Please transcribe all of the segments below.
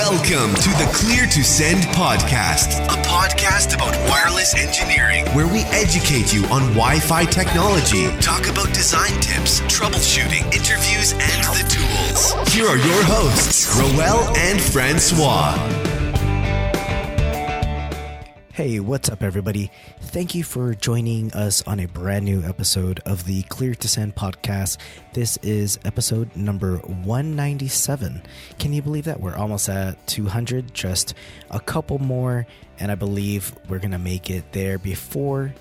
Welcome to the Clear to Send podcast, a podcast about wireless engineering, where we educate you on Wi-Fi technology, talk about design tips, troubleshooting, interviews, and the tools. Here are your hosts, Rowell and Francois. Hey, what's up, everybody? Thank you for joining us on a brand new episode of the Clear to Send podcast. This is episode number 197. Can you believe that? We're almost at 200, just a couple more, and I believe we're going to make it there before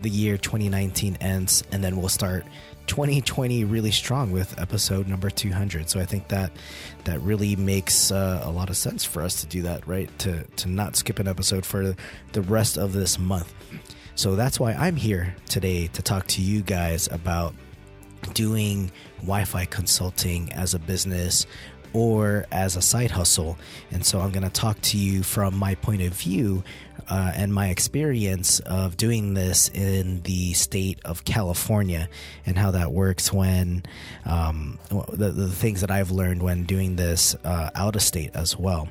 the year 2019 ends, and then we'll start 2020 really strong with episode number 200. So I think that really makes a lot of sense for us to do that, right? To not skip an episode for the rest of this month. So that's why I'm here today to talk to you guys about doing Wi-Fi consulting as a business or as a side hustle. And so I'm going to talk to you from my point of view and my experience of doing this in the state of California and how that works when the things that I've learned when doing this out of state as well.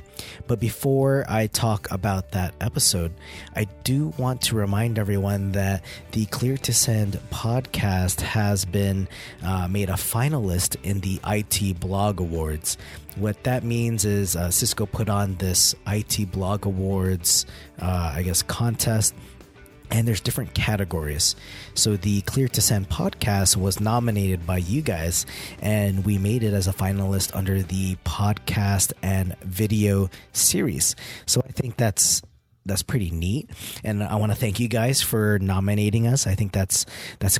But before I talk about that episode, I do want to remind everyone that the Clear to Send podcast has been made a finalist in the IT Blog Awards. What that means is Cisco put on this IT Blog Awards, contest, and there's different categories. So the Clear to Send podcast was nominated by you guys, and we made it as a finalist under the podcast and video series. So I think that's pretty neat, and I want to thank you guys for nominating us. I think that's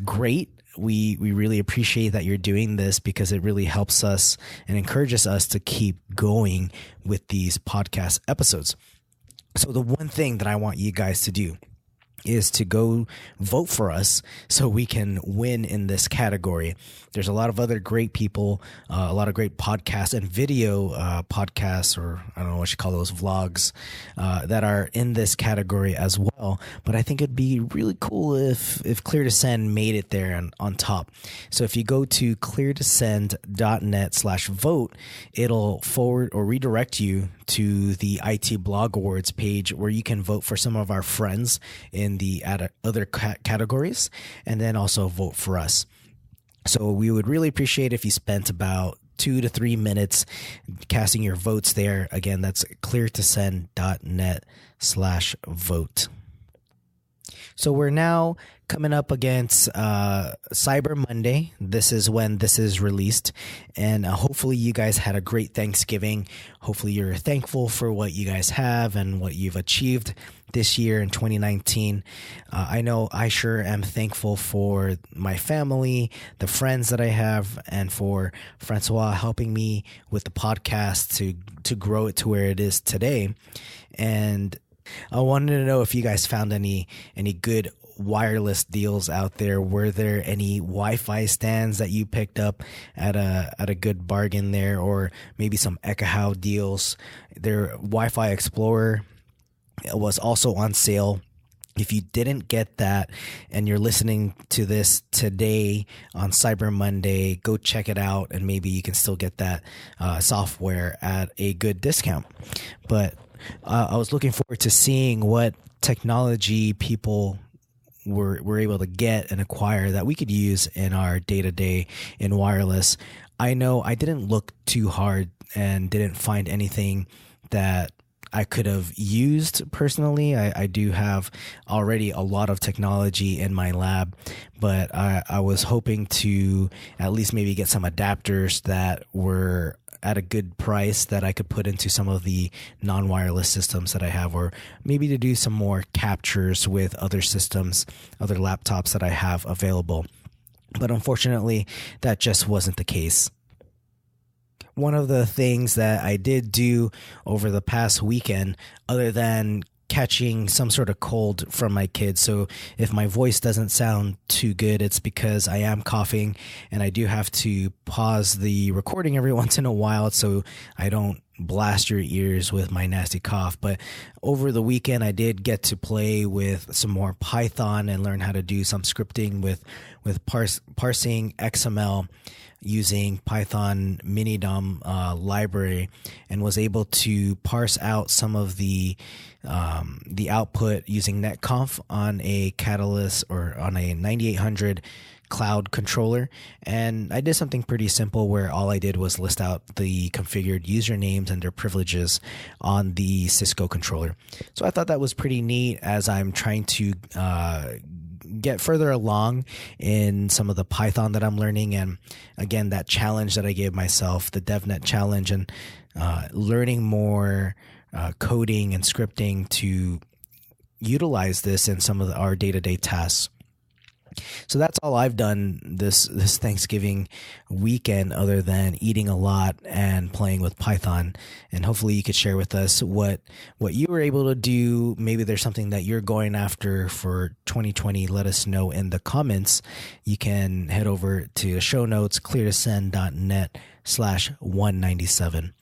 great. We really appreciate that you're doing this because it really helps us and encourages us to keep going with these podcast episodes. So the one thing that I want you guys to do is to go vote for us so we can win in this category. There's a lot of other great people, a lot of great podcasts and video podcasts, or I don't know what you call those, vlogs, that are in this category as well. But I think it'd be really cool if Clear to Send made it there and on top. So if you go to cleartosend.net/vote, it'll forward or redirect you to the IT Blog Awards page where you can vote for some of our friends in the other categories, and then also vote for us. So we would really appreciate if you spent about 2 to 3 minutes casting your votes there. Again, that's cleartosend.net/vote. So we're now coming up against Cyber Monday. This is when this is released, and hopefully you guys had a great Thanksgiving. Hopefully you're thankful for what you guys have and what you've achieved this year in 2019. I know I sure am thankful for my family, the friends that I have, and for Francois helping me with the podcast to grow it to where it is today. And I wanted to know if you guys found any good wireless deals out there. Were there any Wi-Fi stands that you picked up at a good bargain there, or maybe some Ekahau deals? Their Wi-Fi Explorer was also on sale. If you didn't get that and you're listening to this today on Cyber Monday, go check it out, and maybe you can still get that software at a good discount. But I was looking forward to seeing what technology people were able to get and acquire that we could use in our day-to-day in wireless. I know I didn't look too hard and didn't find anything that I could have used personally. I do have already a lot of technology in my lab, but I was hoping to at least maybe get some adapters that were at a good price that I could put into some of the non-wireless systems that I have, or maybe to do some more captures with other systems, other laptops that I have available. But unfortunately, that just wasn't the case. One of the things that I did do over the past weekend, other than catching some sort of cold from my kids. So if my voice doesn't sound too good, it's because I am coughing, and I do have to pause the recording every once in a while so I don't blast your ears with my nasty cough. But over the weekend, I did get to play with some more Python and learn how to do some scripting with parsing XML using Python mini-DOM library, and was able to parse out some of the output using netconf on a Catalyst or on a 9800 cloud controller. And I did something pretty simple where all I did was list out the configured usernames and their privileges on the Cisco controller. So I thought that was pretty neat as I'm trying to get further along in some of the Python that I'm learning. And again, that challenge that I gave myself, the DevNet challenge, and learning more coding and scripting to utilize this in some of our day-to-day tasks. So that's all I've done this Thanksgiving weekend, other than eating a lot and playing with Python. And hopefully you could share with us what you were able to do. Maybe there's something that you're going after for 2020. Let us know in the comments. You can head over to the show notes, cleartosend.net/197.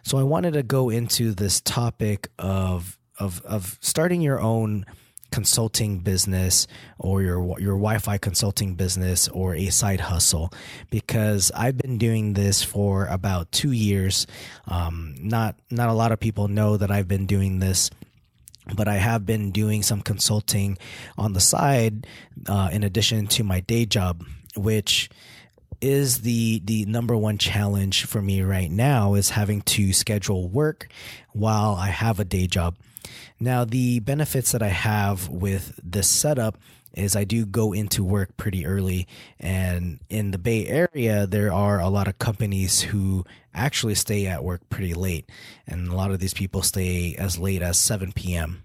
So I wanted to go into this topic of starting your own consulting business, or your Wi-Fi consulting business, or a side hustle, because I've been doing this for about 2 years. Not a lot of people know that I've been doing this, but I have been doing some consulting on the side in addition to my day job, which is the number one challenge for me right now, is having to schedule work while I have a day job. Now, the benefits that I have with this setup is I do go into work pretty early, and in the Bay Area, there are a lot of companies who actually stay at work pretty late, and a lot of these people stay as late as 7 p.m.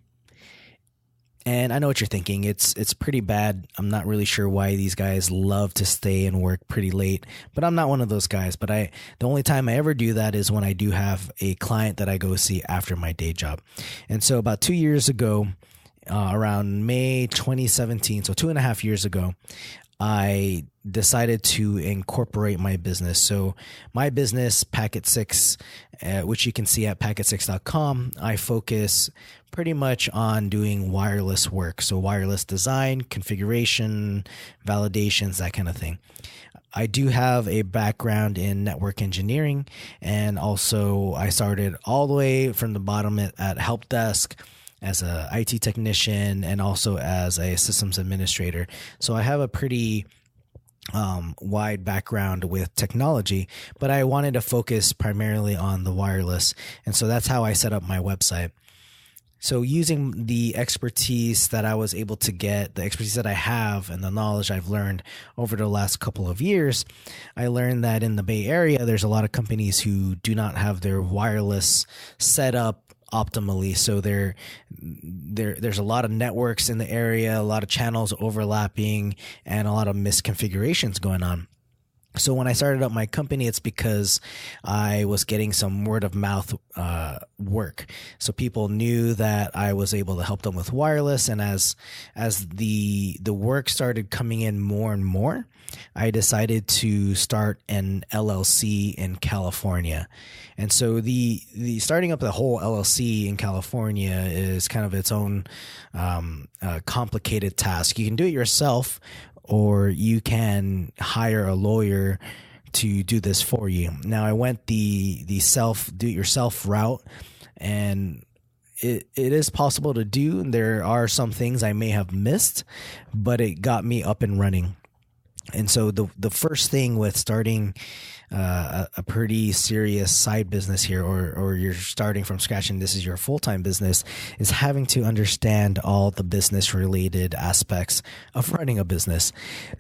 And I know what you're thinking. It's pretty bad. I'm not really sure why these guys love to stay and work pretty late, but I'm not one of those guys. But the only time I ever do that is when I do have a client that I go see after my day job. And so about 2 years ago, around May 2017, so 2.5 years ago, I decided to incorporate my business. So my business, Packet 6, which you can see at packet6.com, I focus pretty much on doing wireless work. So wireless design, configuration, validations, that kind of thing. I do have a background in network engineering, and also I started all the way from the bottom at help desk as a IT technician, and also as a systems administrator. So I have a pretty wide background with technology, but I wanted to focus primarily on the wireless. And so that's how I set up my website. So using the expertise that I was able to get, the expertise that I have, and the knowledge I've learned over the last couple of years, I learned that in the Bay Area, there's a lot of companies who do not have their wireless set up optimally. So there's a lot of networks in the area, a lot of channels overlapping, and a lot of misconfigurations going on. So when I started up my company, it's because I was getting some word of mouth work. So people knew that I was able to help them with wireless, and as the work started coming in more and more, I decided to start an LLC in California. And so the starting up the whole LLC in California is kind of its own complicated task. You can do it yourself, or you can hire a lawyer to do this for you. Now, I went the do-it-yourself route, and it is possible to do. There are some things I may have missed, but it got me up and running. And so the first thing with starting a pretty serious side business here, or you're starting from scratch and this is your full-time business, is having to understand all the business related aspects of running a business.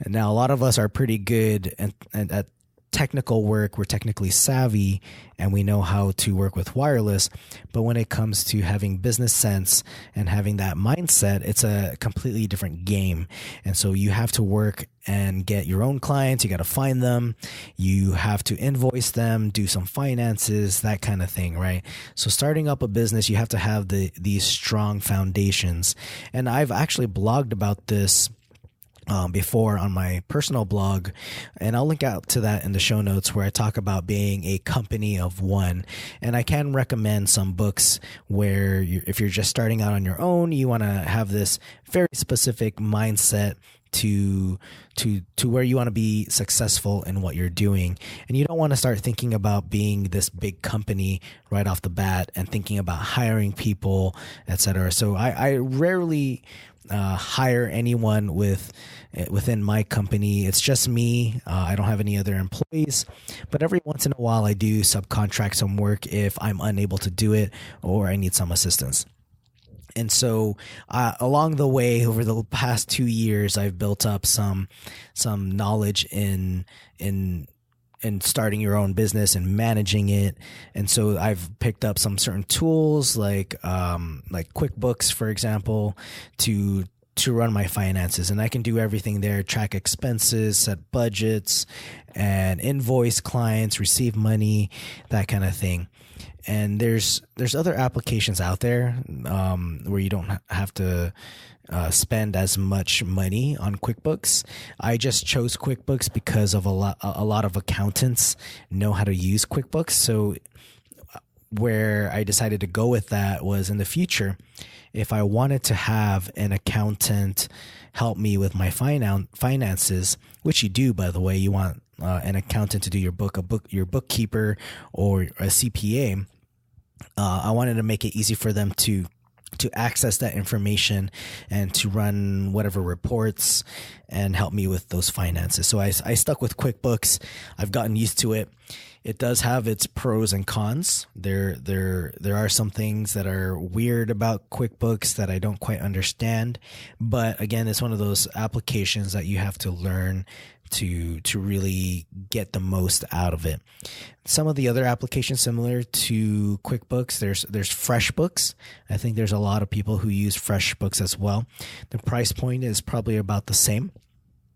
Now, a lot of us are pretty good at technical work. We're technically savvy and we know how to work with wireless, but when it comes to having business sense and having that mindset, it's a completely different game. And so you have to work and get your own clients. You got to find them. You have to invoice them, do some finances, that kind of thing, right? So starting up a business, you have to have these strong foundations. And I've actually blogged about this before on my personal blog, and I'll link out to that in the show notes, where I talk about being a company of one. And I can recommend some books where if you're just starting out on your own, you want to have this very specific mindset to where you want to be successful in what you're doing. And you don't want to start thinking about being this big company right off the bat and thinking about hiring people, etc. So I rarely hire anyone within my company. It's just me. I don't have any other employees, but every once in a while I do subcontract some work if I'm unable to do it or I need some assistance. And so along the way, over the past 2 years, I've built up some knowledge in starting your own business and managing it. And so I've picked up some certain tools like QuickBooks, for example, to run my finances. And I can do everything there: track expenses, set budgets, and invoice clients, receive money, that kind of thing. And there's other applications out there where you don't have to spend as much money on QuickBooks. I just chose QuickBooks because of a lot of accountants know how to use QuickBooks. So where I decided to go with that was, in the future, if I wanted to have an accountant help me with my finances, which you do, by the way, you want an accountant to do your bookkeeper or a CPA. I wanted to make it easy for them to access that information and to run whatever reports and help me with those finances. So I stuck with QuickBooks. I've gotten used to it. It does have its pros and cons. There are some things that are weird about QuickBooks that I don't quite understand. But again, it's one of those applications that you have to learn to really get the most out of it. Some of the other applications similar to QuickBooks, there's FreshBooks. I think there's a lot of people who use FreshBooks as well. The price point is probably about the same.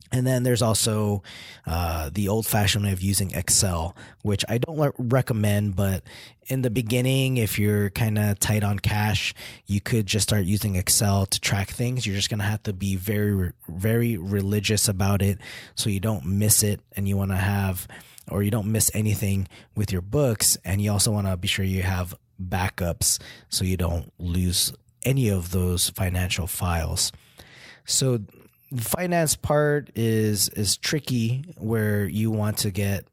And then there's also the old-fashioned way of using Excel, which I don't recommend, but in the beginning, if you're kind of tight on cash, you could just start using Excel to track things. You're just going to have to be very, very religious about it so you don't miss it, and you want to have, or you don't miss anything with your books, and you also want to be sure you have backups so you don't lose any of those financial files. So the finance part is tricky, where you want to get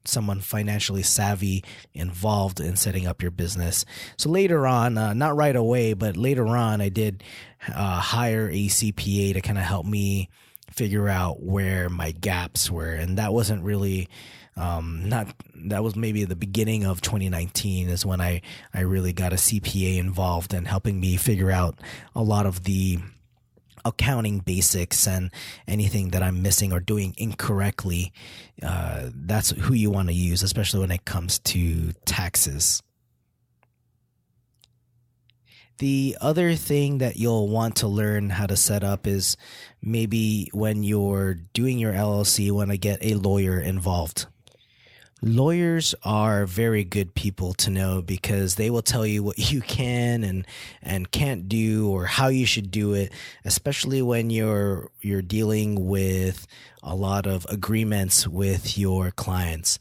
someone financially savvy involved in setting up your business. So later on, not right away, but later on, I did hire a CPA to kind of help me figure out where my gaps were. And that wasn't really that was maybe the beginning of 2019 is when I really got a CPA involved in helping me figure out a lot of the accounting basics and anything that I'm missing or doing incorrectly. That's who you want to use, especially when it comes to taxes. The other thing that you'll want to learn how to set up is maybe when you're doing your LLC, you want to get a lawyer involved. Lawyers are very good people to know because they will tell you what you can and can't do or how you should do it, especially when you're dealing with a lot of agreements with your clients.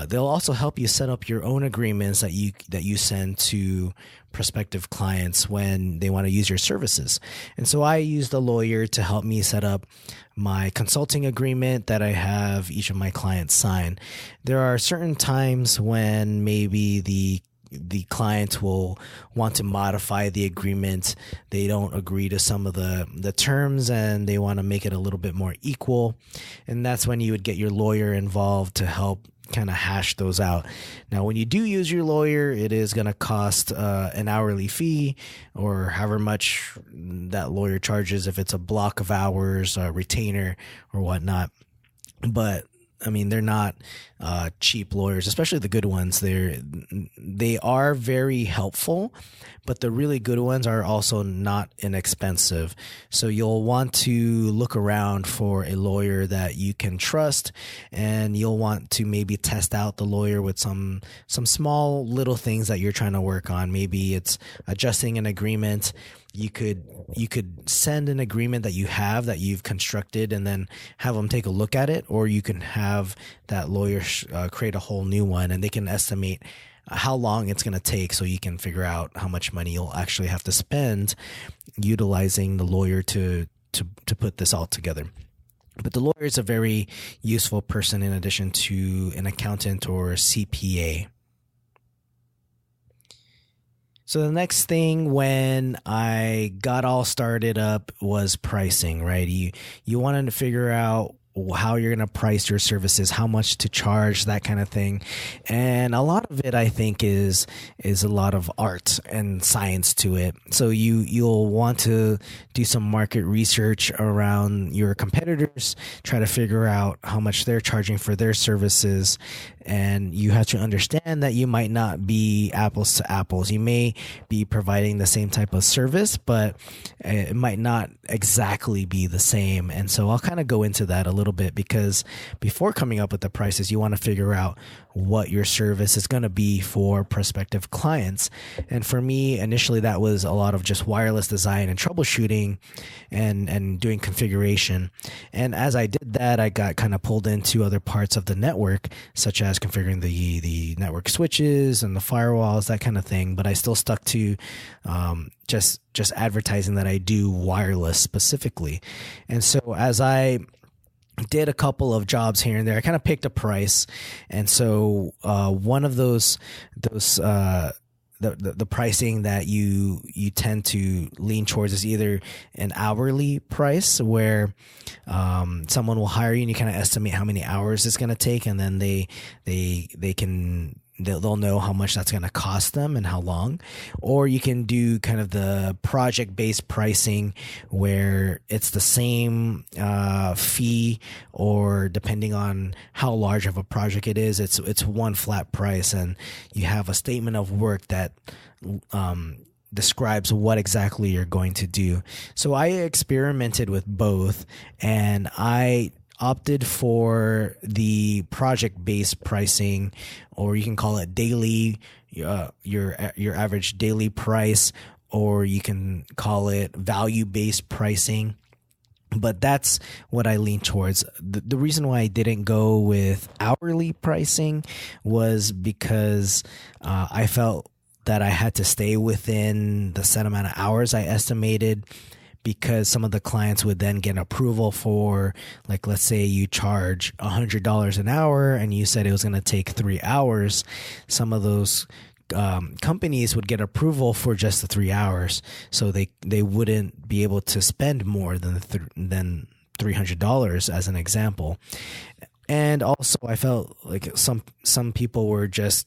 They'll also help you set up your own agreements that you send to prospective clients when they want to use your services. And so I used a lawyer to help me set up my consulting agreement that I have each of my clients sign. There are certain times when maybe the client will want to modify the agreement. They don't agree to some of the terms and they want to make it a little bit more equal. And that's when you would get your lawyer involved to help kind of hash those out. Now, when you do use your lawyer, it is going to cost an hourly fee or however much that lawyer charges, if it's a block of hours, a retainer or whatnot. But I mean, they're not cheap lawyers, especially the good ones. They are very helpful, but the really good ones are also not inexpensive. So you'll want to look around for a lawyer that you can trust, and you'll want to maybe test out the lawyer with some small little things that you're trying to work on. Maybe it's adjusting an agreement you could send an agreement that you've constructed and then have them take a look at it, or you can have that lawyer create a whole new one, and they can estimate how long it's going to take, so you can figure out how much money you'll actually have to spend utilizing the lawyer to put this all together. But the lawyer is a very useful person in addition to an accountant or a CPA. So the next thing when I got all started up was pricing, right? You wanted to figure out how you're going to price your services, how much to charge, that kind of thing. And a lot of it, I think, is a lot of art and science to it. So you'll want to do some market research around your competitors, try to figure out how much they're charging for their services. And you have to understand that you might not be apples to apples. You may be providing the same type of service, but it might not exactly be the same. And so I'll kind of go into that a little bit, because before coming up with the prices, you want to figure out what your service is going to be for prospective clients. And for me, initially, that was a lot of just wireless design and troubleshooting and doing configuration. And as I did that, I got kind of pulled into other parts of the network, such as configuring the network switches and the firewalls, that kind of thing. But I still stuck to just advertising that I do wireless specifically. And so as I did a couple of jobs here and there, I kind of picked a price. And so one of those the pricing that you tend to lean towards is either an hourly price, where someone will hire you and you kind of estimate how many hours it's going to take, and then they'll know how much that's going to cost them and how long. Or you can do kind of the project-based pricing, where it's the same fee, or depending on how large of a project it is, it's one flat price, and you have a statement of work that describes what exactly you're going to do. So I experimented with both, and I opted for the project-based pricing, or you can call it daily, your average daily price, or you can call it value-based pricing. But that's what I lean towards. The reason why I didn't go with hourly pricing was because I felt that I had to stay within the set amount of hours I estimated, because some of the clients would then get approval for, like, let's say you charge $100 an hour and you said it was going to take 3 hours. Some of those companies would get approval for just the 3 hours, so they wouldn't be able to spend more than $300 as an example. And also, I felt like some people were just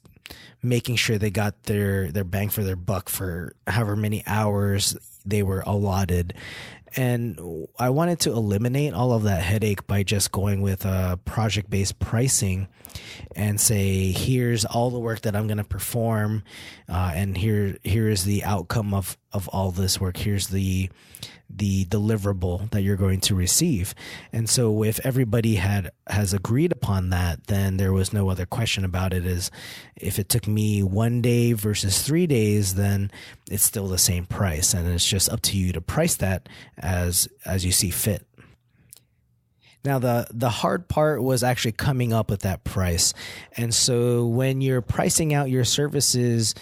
making sure they got their bang for their buck for however many hours they were allotted. And I wanted to eliminate all of that headache by just going with a project-based pricing and say, here's all the work that I'm going to perform, and here is the outcome of all this work. Here's the deliverable that you're going to receive. And so if everybody has agreed upon that, then there was no other question about it. Is if it took me 1 day versus 3 days, then it's still the same price, and it's just up to you to price that as you see fit. Now, the hard part was actually coming up with that price. And so when you're pricing out your services,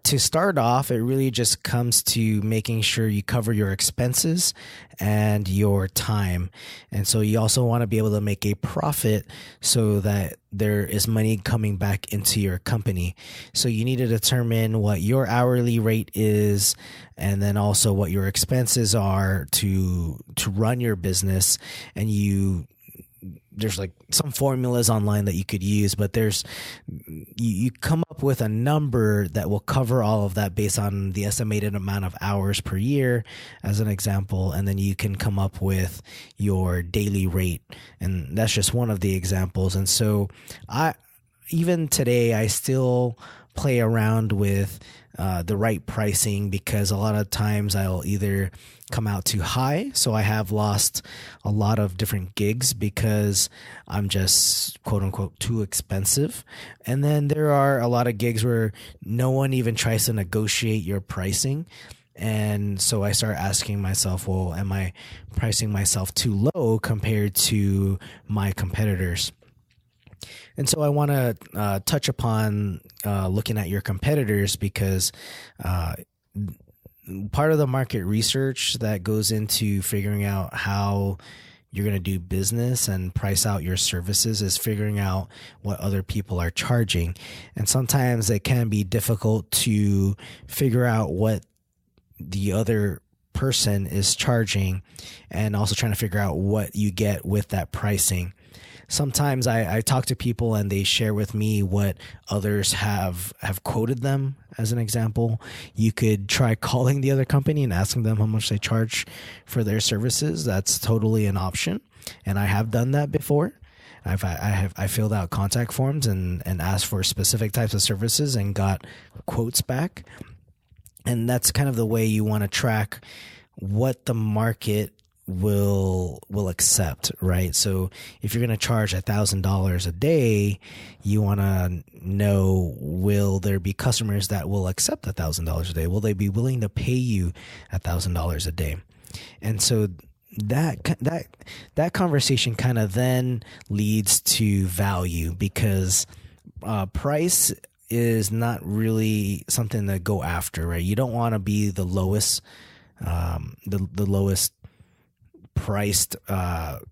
to start off, it really just comes to making sure you cover your expenses and your time. And so you also want to be able to make a profit so that there is money coming back into your company. So you need to determine what your hourly rate is, and then also what your expenses are to run your business. And there's like some formulas online that you could use, but you come up with a number that will cover all of that based on the estimated amount of hours per year, as an example. And then you can come up with your daily rate. And that's just one of the examples. And so even today, I still play around with the right pricing, because a lot of times I'll either come out too high, so I have lost a lot of different gigs because I'm just quote unquote too expensive. And then there are a lot of gigs where no one even tries to negotiate your pricing. And so I start asking myself, well, am I pricing myself too low compared to my competitors? And so I want to touch upon looking at your competitors, because part of the market research that goes into figuring out how you're going to do business and price out your services is figuring out what other people are charging. And sometimes it can be difficult to figure out what the other person is charging, and also trying to figure out what you get with that pricing. Sometimes I talk to people and they share with me what others have quoted them as an example. You could try calling the other company and asking them how much they charge for their services. That's totally an option. And I have done that before. I filled out contact forms and asked for specific types of services and got quotes back. And that's kind of the way you want to track what the market will accept, right? So if you're going to charge $1,000 a day, you want to know, will there be customers that will accept $1,000 a day? Will they be willing to pay you $1,000 a day? And so that conversation kind of then leads to value, because price is not really something to go after, right? You don't want to be the lowest the lowest priced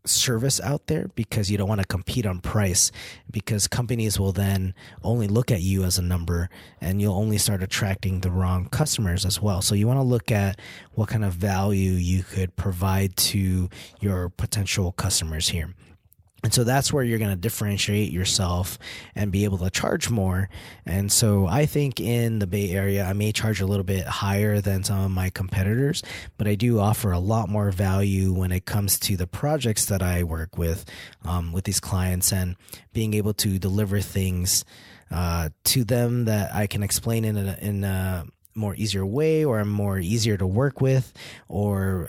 service out there, because you don't want to compete on price, because companies will then only look at you as a number, and you'll only start attracting the wrong customers as well. So you want to look at what kind of value you could provide to your potential customers here. And so that's where you're going to differentiate yourself and be able to charge more. And so I think in the Bay Area, I may charge a little bit higher than some of my competitors, but I do offer a lot more value when it comes to the projects that I work with these clients, and being able to deliver things to them that I can explain in a more easier way, or I'm more easier to work with, or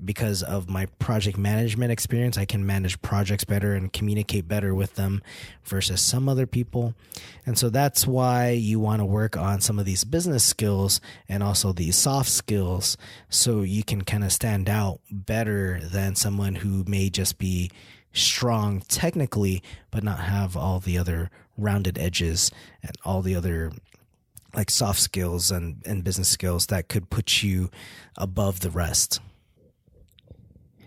because of my project management experience, I can manage projects better and communicate better with them versus some other people. And so that's why you want to work on some of these business skills and also these soft skills, so you can kind of stand out better than someone who may just be strong technically but not have all the other rounded edges and all the other like soft skills and business skills that could put you above the rest.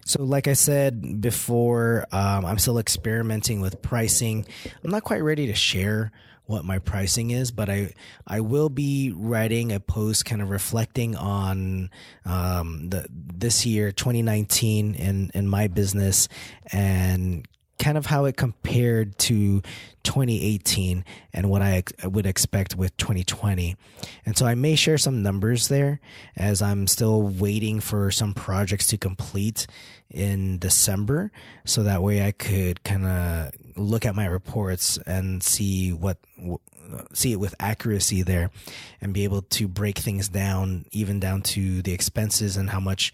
So like I said before, I'm still experimenting with pricing. I'm not quite ready to share what my pricing is, but I will be writing a post kind of reflecting on this year, 2019, in my business, and kind of how it compared to 2018 and what I would expect with 2020. And so I may share some numbers there, as I'm still waiting for some projects to complete in December, so that way I could kind of look at my reports and see it with accuracy there, and be able to break things down, even down to the expenses and how much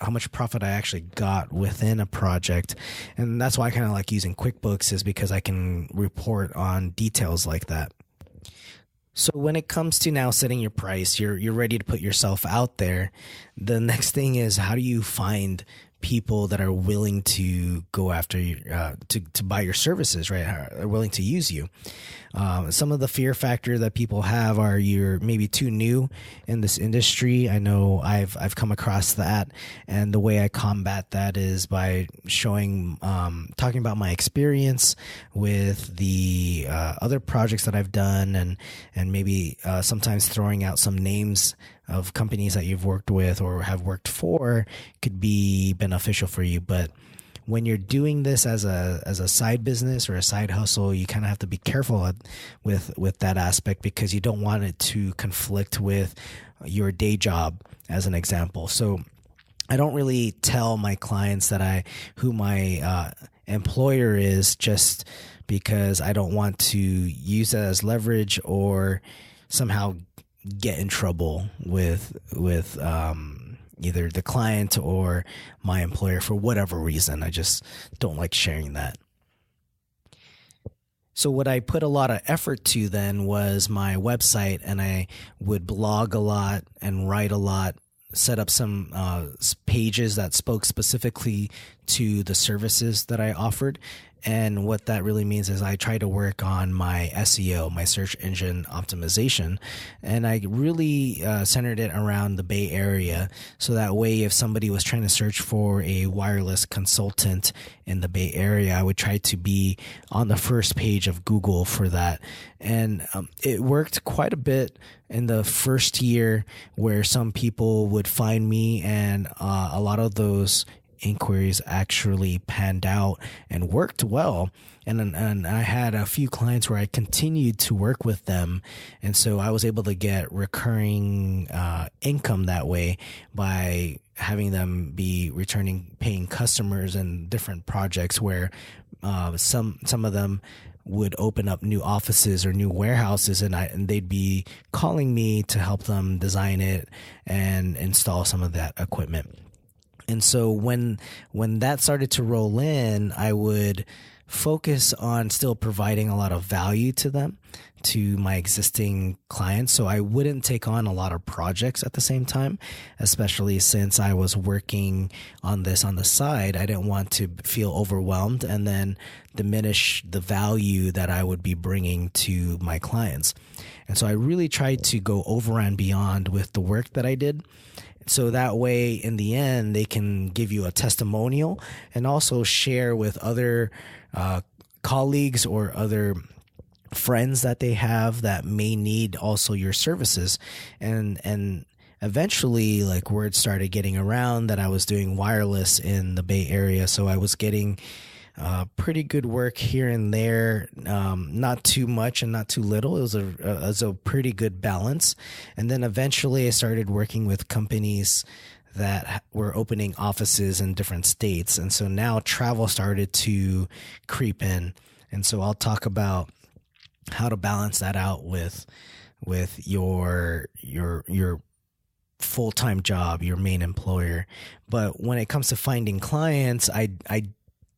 how much profit I actually got within a project. And that's why I kind of like using QuickBooks, is because I can report on details like that. So when it comes to now setting your price, you're ready to put yourself out there. The next thing is, how do you find people that are willing to go after you, to buy your services, right? Are willing to use you. Some of the fear factor that people have are, you're maybe too new in this industry. I know I've come across that, and the way I combat that is by talking about my experience with the other projects that I've done, and maybe sometimes throwing out some names of companies that you've worked with or have worked for could be beneficial for you. But when you're doing this as a side business or a side hustle, you kind of have to be careful with that aspect, because you don't want it to conflict with your day job, as an example. So I don't really tell my clients who my employer is, just because I don't want to use that as leverage or somehow get in trouble with either the client or my employer for whatever reason. I just don't like sharing that. So what I put a lot of effort to then was my website, and I would blog a lot and write a lot, set up some pages that spoke specifically to the services that I offered. And what that really means is I try to work on my SEO, my search engine optimization. And I really centered it around the Bay Area. So that way, if somebody was trying to search for a wireless consultant in the Bay Area, I would try to be on the first page of Google for that. And it worked quite a bit in the first year, where some people would find me, and a lot of those inquiries actually panned out and worked well. And I had a few clients where I continued to work with them. And so I was able to get recurring income that way by having them be returning paying customers in different projects where some of them would open up new offices or new warehouses, and they'd be calling me to help them design it and install some of that equipment. And so when that started to roll in, I would focus on still providing a lot of value to them, to my existing clients. So I wouldn't take on a lot of projects at the same time, especially since I was working on this on the side. I didn't want to feel overwhelmed and then diminish the value that I would be bringing to my clients. And so I really tried to go over and beyond with the work that I did. So that way, in the end, they can give you a testimonial and also share with other colleagues or other friends that they have that may need also your services. And eventually, like, word started getting around that I was doing wireless in the Bay Area. So I was getting pretty good work here and there, not too much and not too little. It was a pretty good balance. And then eventually I started working with companies that were opening offices in different states. And so now travel started to creep in. And so I'll talk about how to balance that out with your full-time job, your main employer. But when it comes to finding clients, I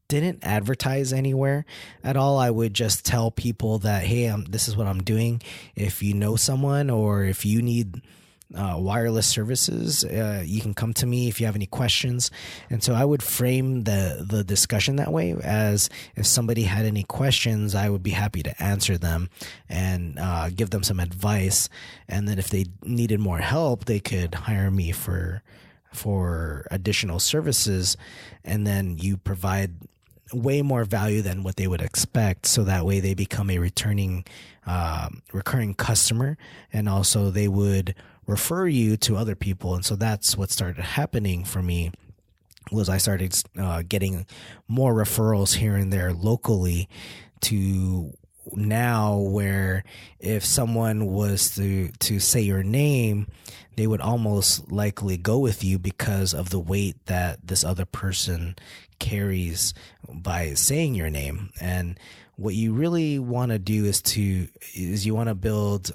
didn't advertise anywhere at all. I would just tell people that, hey, this is what I'm doing. If you know someone or if you need wireless services, you can come to me if you have any questions. And so I would frame the discussion that way, as if somebody had any questions, I would be happy to answer them and give them some advice. And then if they needed more help, they could hire me for additional services. And then you provide way more value than what they would expect. So that way they become a recurring customer, and also they would refer you to other people. And so that's what started happening for me, was I started getting more referrals here and there locally, to now where if someone was to say your name, they would almost likely go with you because of the weight that this other person carries by saying your name. And what you really want to do is you want to build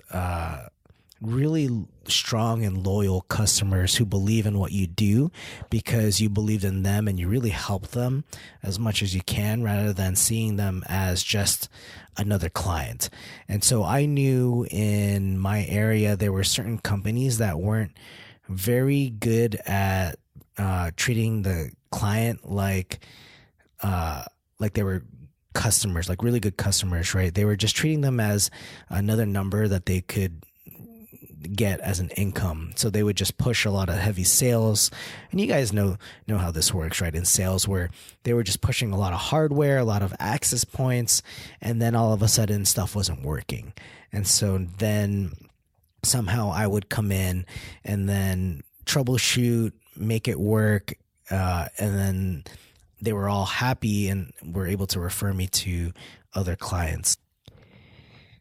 really strong and loyal customers who believe in what you do because you believed in them and you really help them as much as you can, rather than seeing them as just another client. And so I knew in my area there were certain companies that weren't very good at treating the client like they were customers, like really good customers, right? They were just treating them as another number that they could get as an income. So they would just push a lot of heavy sales. And you guys know how this works, right? In sales, where they were just pushing a lot of hardware, a lot of access points, and then all of a sudden stuff wasn't working. And so then somehow I would come in and then troubleshoot, make it work, and then they were all happy and were able to refer me to other clients.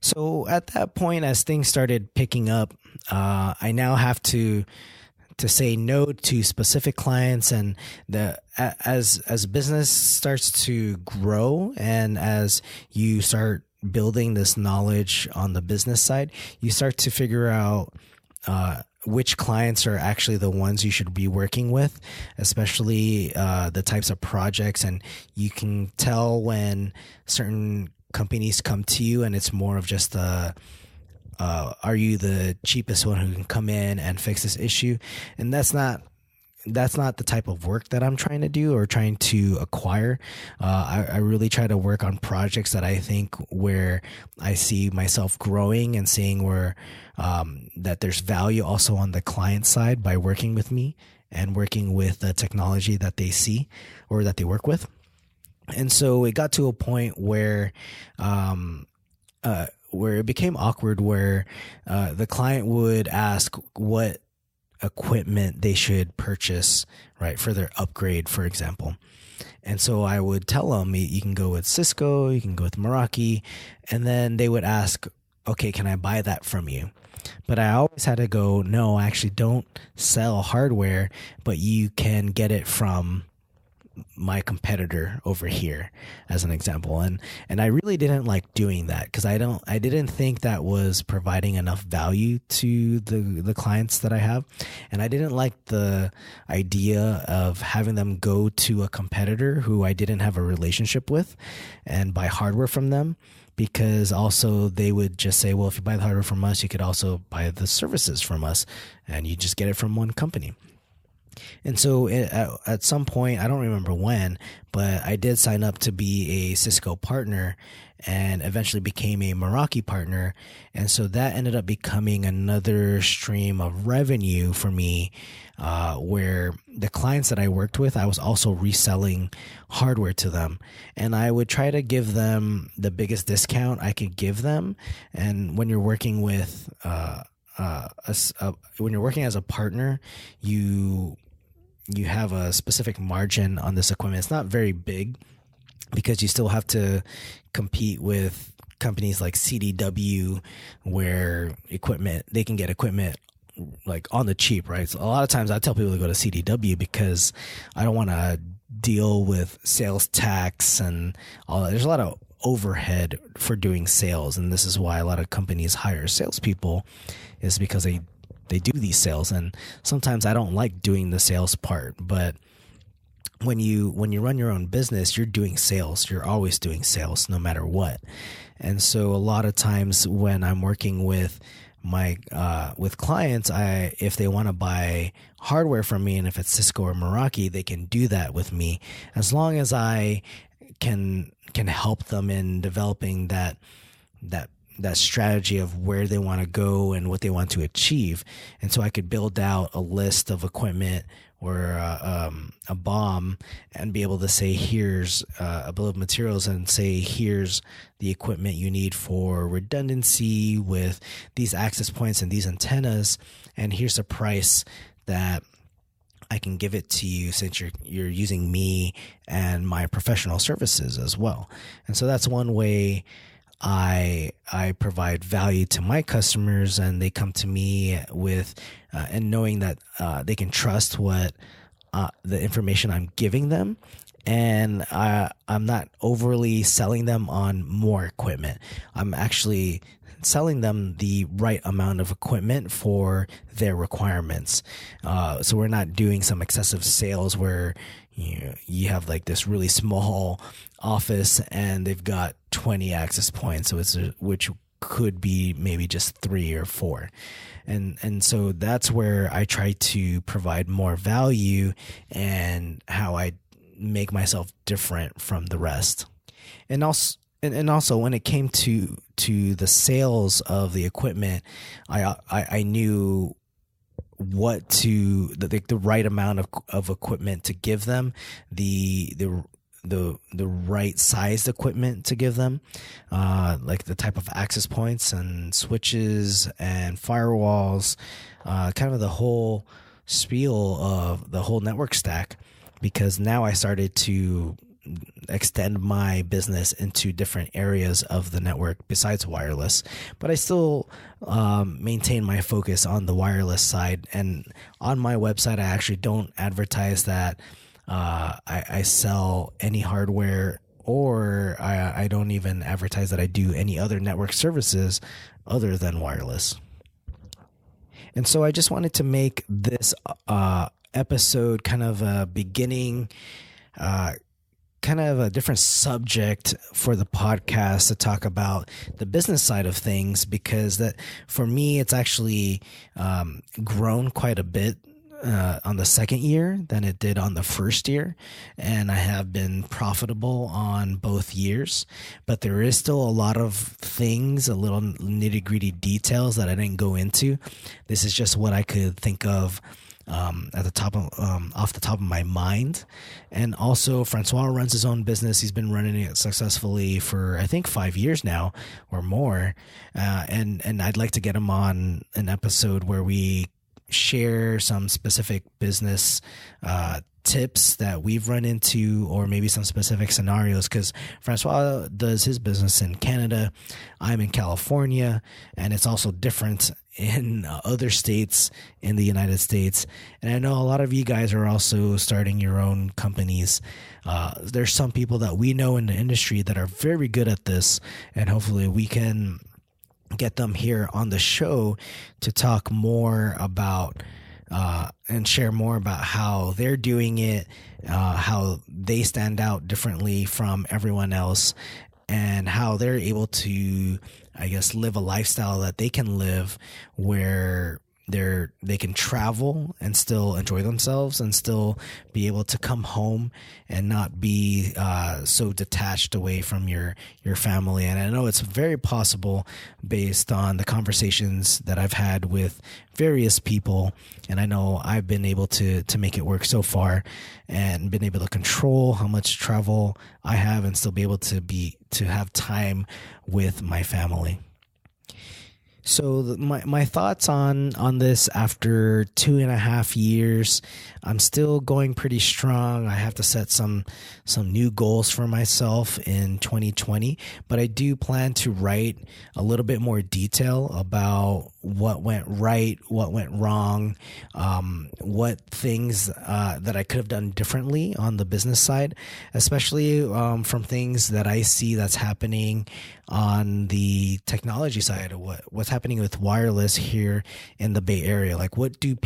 So at that point, as things started picking up, I now have to say no to specific clients, and as business starts to grow and as you start building this knowledge on the business side, you start to figure out which clients are actually the ones you should be working with, especially the types of projects. And you can tell when certain companies come to you and it's more of just are you the cheapest one who can come in and fix this issue? And that's not the type of work that I'm trying to do or trying to acquire. I really try to work on projects that I think where I see myself growing and seeing where that there's value also on the client side by working with me and working with the technology that they see or that they work with. And so it got to a point where it became awkward, where the client would ask what equipment they should purchase, right, for their upgrade, for example. And so I would tell them, you can go with Cisco, you can go with Meraki, and then they would ask, okay, can I buy that from you? But I always had to go, no, I actually don't sell hardware, but you can get it from my competitor over here, as an example. And I really didn't like doing that because I didn't think that was providing enough value to the clients that I have. And I didn't like the idea of having them go to a competitor who I didn't have a relationship with and buy hardware from them, because also they would just say, well, if you buy the hardware from us, you could also buy the services from us, and you just get it from one company. And so at some point, I don't remember when, but I did sign up to be a Cisco partner and eventually became a Meraki partner. And so that ended up becoming another stream of revenue for me, where the clients that I worked with, I was also reselling hardware to them. And I would try to give them the biggest discount I could give them. And when you're working with when you're working as a partner, you have a specific margin on this equipment. It's not very big because you still have to compete with companies like CDW, where they can get equipment like on the cheap, right? So a lot of times I tell people to go to CDW because I don't want to deal with sales tax and all that. There's a lot of overhead for doing sales, and this is why a lot of companies hire salespeople, is because they do these sales. And sometimes I don't like doing the sales part, but when you run your own business, you're doing sales. You're always doing sales no matter what. And so a lot of times when I'm working with my with clients, if they want to buy hardware from me, and if it's Cisco or Meraki, they can do that with me as long as I can help them in developing that strategy of where they want to go and what they want to achieve. And so I could build out a list of equipment or a BOM and be able to say, here's a bill of materials, and say, here's the equipment you need for redundancy with these access points and these antennas, and here's the price that I can give it to you since you're using me and my professional services as well. And so that's one way I provide value to my customers, and they come to me with and knowing that they can trust what the information I'm giving them, and I'm not overly selling them on more equipment. I'm actually selling them the right amount of equipment for their requirements. So we're not doing some excessive sales where you have like this really small office and they've got 20 access points, which could be maybe just 3 or 4. And so that's where I try to provide more value and how I make myself different from the rest. And also when it came to the sales of the equipment, I knew what the right amount of equipment to give them, the right sized equipment to give them, like the type of access points and switches and firewalls, kind of the whole spiel of the whole network stack, because now I started to extend my business into different areas of the network besides wireless, but I still maintain my focus on the wireless side. And on my website, I actually don't advertise that I sell any hardware, or I don't even advertise that I do any other network services other than wireless. And so I just wanted to make this episode kind of a beginning kind of a different subject for the podcast to talk about the business side of things, because that for me, it's actually grown quite a bit on the second year than it did on the first year. And I have been profitable on both years, but there is still a lot of things, a little nitty gritty details that I didn't go into. This is just what I could think of at the top of, off the top of my mind. And also Francois runs his own business. He's been running it successfully for, I think, 5 years now or more. And I'd like to get him on an episode where we share some specific business tips that we've run into, or maybe some specific scenarios, because Francois does his business in Canada, I'm in California, and it's also different in other states in the United States. And I know a lot of you guys are also starting your own companies. There's some people that we know in the industry that are very good at this, and hopefully we can get them here on the show to talk more about and share more about how they're doing it, how they stand out differently from everyone else, and how they're able to, I guess, live a lifestyle that they can live where they can travel and still enjoy themselves and still be able to come home and not be so detached away from your family. And I know it's very possible based on the conversations that I've had with various people, and I know I've been able to make it work so far and been able to control how much travel I have and still be able to have time with my family. So my thoughts on this after 2.5 years, I'm still going pretty strong. I have to set some new goals for myself in 2020, but I do plan to write a little bit more detail about what went right, what went wrong, what things that I could have done differently on the business side, especially from things that I see that's happening on the technology side, of what's happening with wireless here in the Bay Area. Like, what do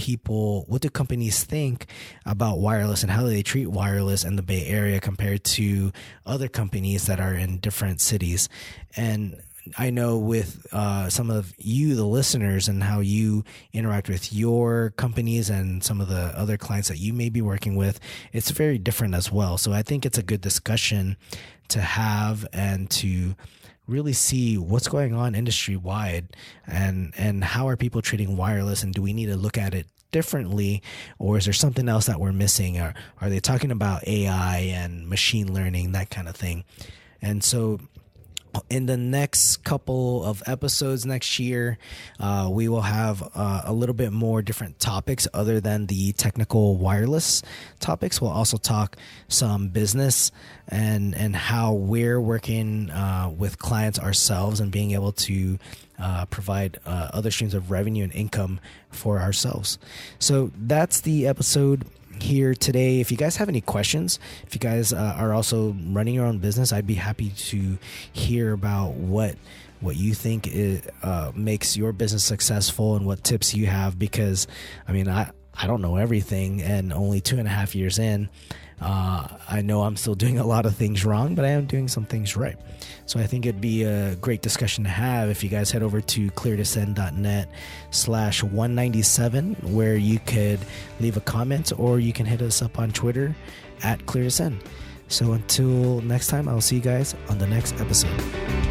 companies think about wireless, and how do they treat wireless in the Bay Area compared to other companies that are in different cities? And I know with some of you, the listeners, and how you interact with your companies and some of the other clients that you may be working with, it's very different as well. So I think it's a good discussion to have and to really see what's going on industry wide, and how are people treating wireless, and do we need to look at it differently, or is there something else that we're missing? Or are they talking about AI and machine learning, that kind of thing? And so in the next couple of episodes next year, we will have a little bit more different topics other than the technical wireless topics. We'll also talk some business and how we're working with clients ourselves and being able to provide other streams of revenue and income for ourselves. So that's the episode here today. If you guys have any questions, if you guys are also running your own business, I'd be happy to hear about what you think makes your business successful and what tips you have, because I mean, I don't know everything, and only 2.5 years in, I know I'm still doing a lot of things wrong, but I am doing some things right. So I think it'd be a great discussion to have if you guys head over to cleartosend.net/197, where you could leave a comment, or you can hit us up on Twitter @cleartosend. So until next time, I'll see you guys on the next episode.